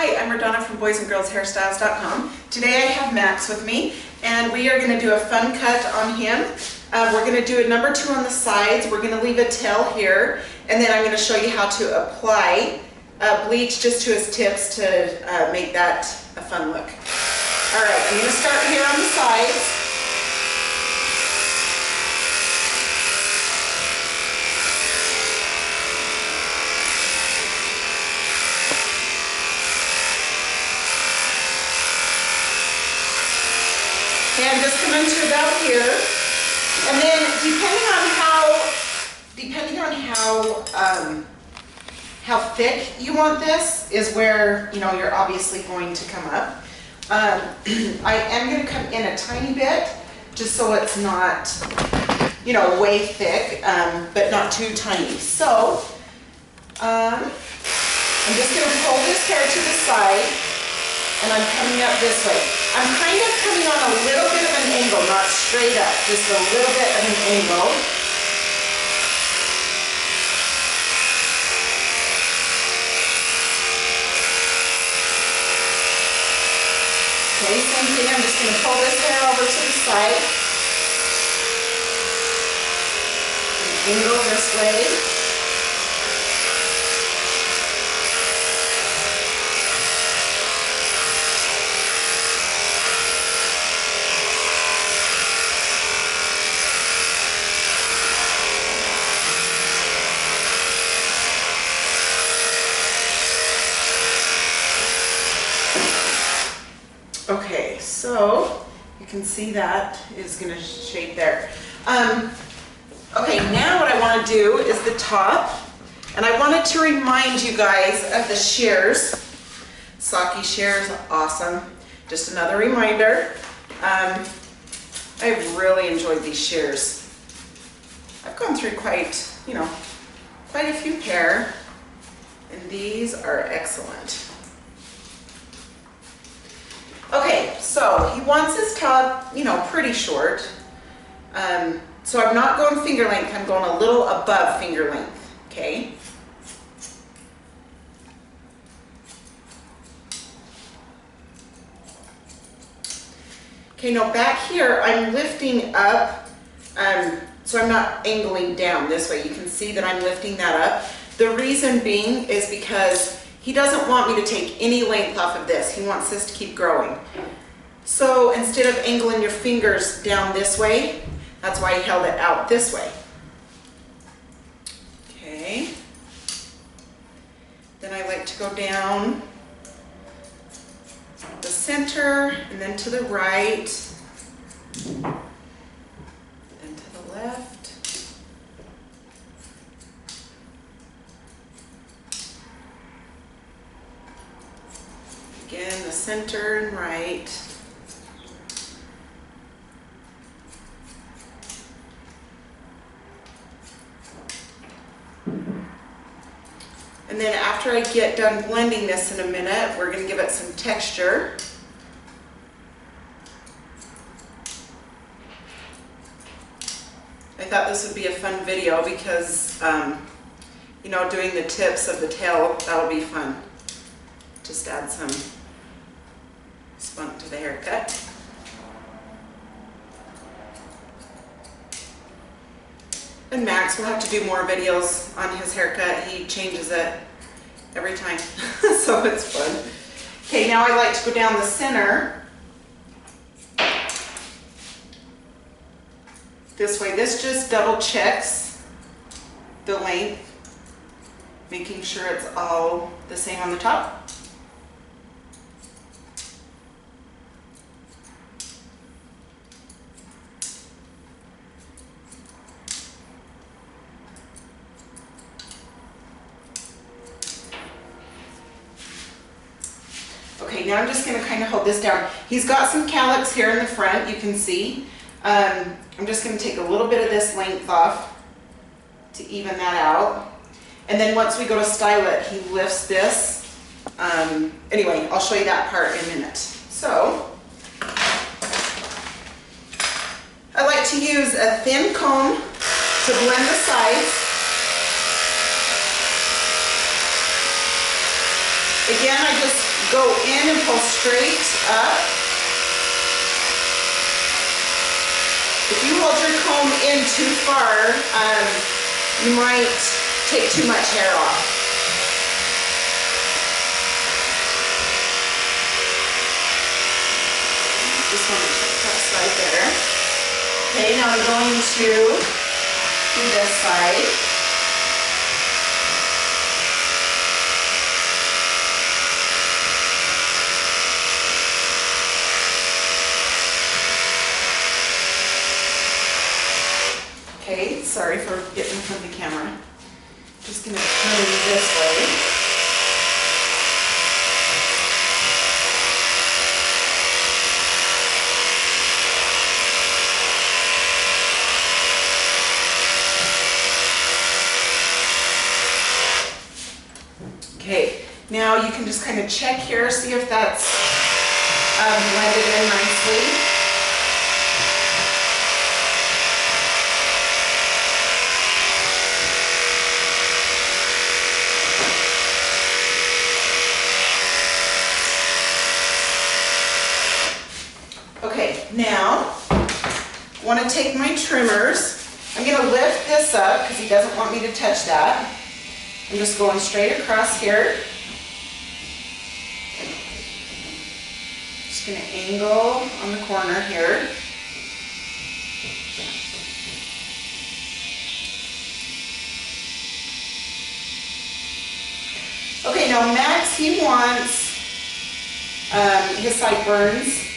Hi, I'm RaDona from boysandgirlshairstyles.com. Today I have Max with me, and we are going to do a fun cut on him. We're going to do a number 2 on the sides. We're going to leave a tail here, and then I'm going to show you how to apply bleach just to his tips to make that a fun look. All right, I'm going to start here on the sides. And just coming to about here, and then depending on how thick you want this is where you're obviously going to come up. I am going to come in a tiny bit, just so it's not way thick, but not too tiny. So I'm just going to pull this hair to the side, and I'm coming up this way. I'm kind of coming on a little bit of an angle, not straight up, just a little bit of an angle. Okay, same thing, I'm just going to pull this hair over to the side. And angle this way. Okay, so you can see that is going to shape there. Okay, now what I want to do is the top, and I wanted to remind you guys of the shears. Saki shears, awesome. Just another reminder. I've really enjoyed these shears. I've gone through quite a few pair, and these are excellent. Okay, so he wants his top, pretty short. So I'm not going finger length, I'm going a little above finger length, okay? Okay, now back here, I'm lifting up, so I'm not angling down this way. You can see that I'm lifting that up. The reason being is because he doesn't want me to take any length off of this. He wants this to keep growing. So instead of angling your fingers down this way, that's why he held it out this way. Okay. Then I like to go down the center and then to the right, then to the left. Again, the center and right. And then after I get done blending this in a minute, we're going to give it some texture. I thought this would be a fun video because, doing the tips of the tail, that'll be fun. Just add some spunk to the haircut. And Max will have to do more videos on his haircut. He changes it every time, so it's fun. Okay, now I like to go down the center. This way. This just double checks the length, making sure it's all the same on the top. Okay, now I'm just going to kind of hold this down. He's got some calyx here in the front, you can see. I'm just going to take a little bit of this length off to even that out. And then once we go to style it, he lifts this. Anyway, I'll show you that part in a minute. So, I like to use a thin comb to blend the sides. Again, I just go in and pull straight up. If you hold your comb in too far, you might take too much hair off. Just want to check that side there. Okay, now I'm going to do this side. Okay, sorry for getting in front of the camera. Just going to turn this way. Okay, now you can just kind of check here, see if that's blended in nicely. Okay, now I want to take my trimmers. I'm going to lift this up because he doesn't want me to touch that. I'm just going straight across here. Just going to angle on the corner here. Okay, now Max, he wants his sideburns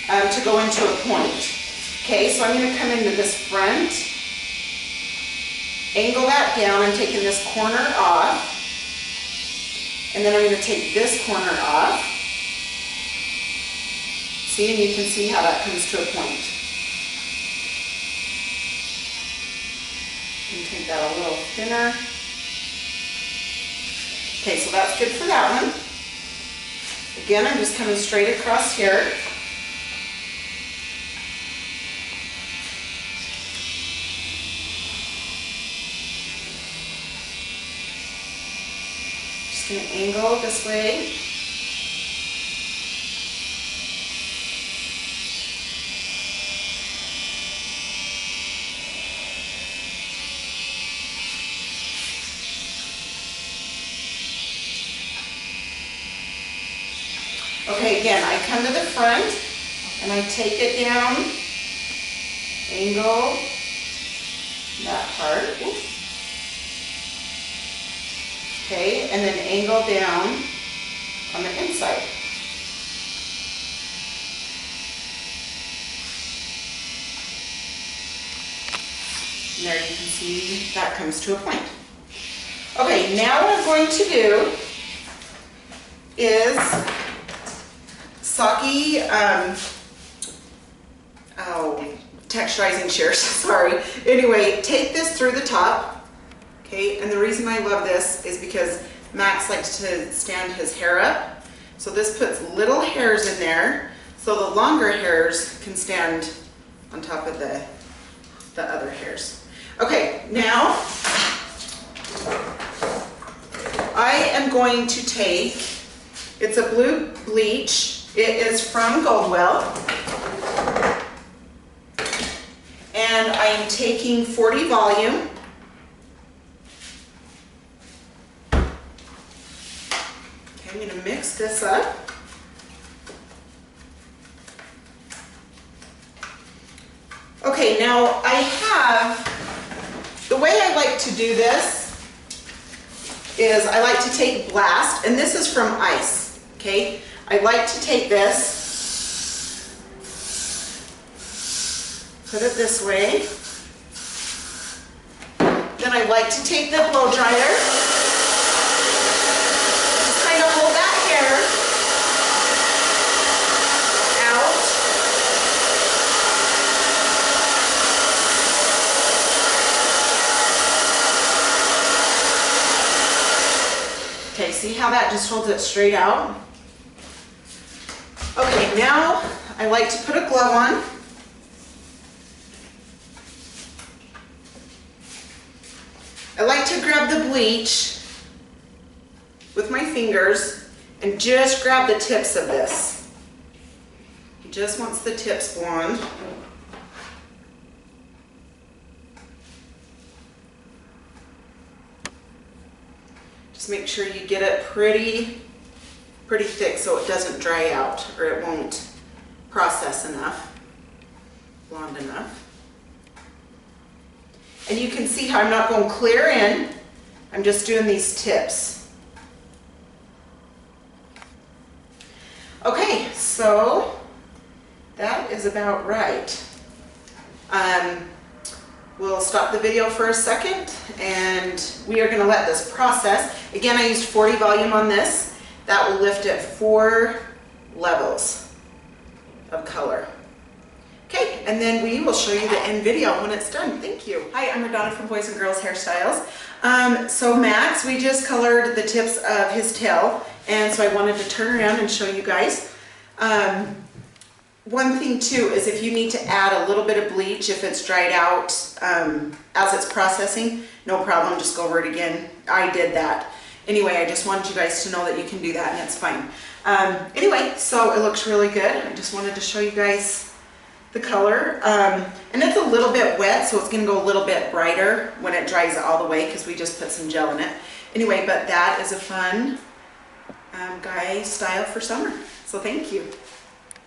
to go into a point. Okay, so I'm going to come into this front, angle that down. I'm taking this corner off, and then I'm going to take this corner off. See, and you can see how that comes to a point. And take that a little thinner. Okay, so that's good for that one. Again, I'm just coming straight across here. Just going to angle this way. Okay, again, I come to the front and I take it down, angle that part. Oops. Okay, and then angle down on the inside. And there you can see that comes to a point. Okay, now what I'm going to do is Saki, texturizing shears, sorry. Anyway, take this through the top, okay? And the reason I love this is because Max likes to stand his hair up. So this puts little hairs in there, so the longer hairs can stand on top of the other hairs. Okay, now I am going to take, it's a blue bleach. It is from Goldwell, and I am taking 40 volume. Okay, I'm going to mix this up. Okay, now I have, the way I like to do this is I like to take Blast, and this is from Ice, okay? I like to take this, put it this way. Then I like to take the blow dryer, just kind of hold that hair out. Okay, see how that just holds it straight out? Okay, now I like to put a glove on. I like to grab the bleach with my fingers And just grab the tips of this. He just wants the tips blonde. Just make sure you get it pretty thick so it doesn't dry out or it won't process enough, blonde enough. And you can see how I'm not going clear in, I'm just doing these tips. Okay, so that is about right. We'll stop the video for a second and we are going to let this process. Again, I used 40 volume on this. That will lift it 4 levels of color. Okay, and then we will show you the end video when it's done. Thank you. Hi, I'm RaDona from Boys and Girls Hairstyles. So Max, we just colored the tips of his tail, and so I wanted to turn around and show you guys. One thing too is if you need to add a little bit of bleach if it's dried out as it's processing, no problem, just go over it again. I did that. Anyway, I just wanted you guys to know that you can do that and it's fine. Anyway, so it looks really good. I just wanted to show you guys the color. And it's a little bit wet, so it's going to go a little bit brighter when it dries all the way because we just put some gel in it. Anyway, but that is a fun guy style for summer. So thank you.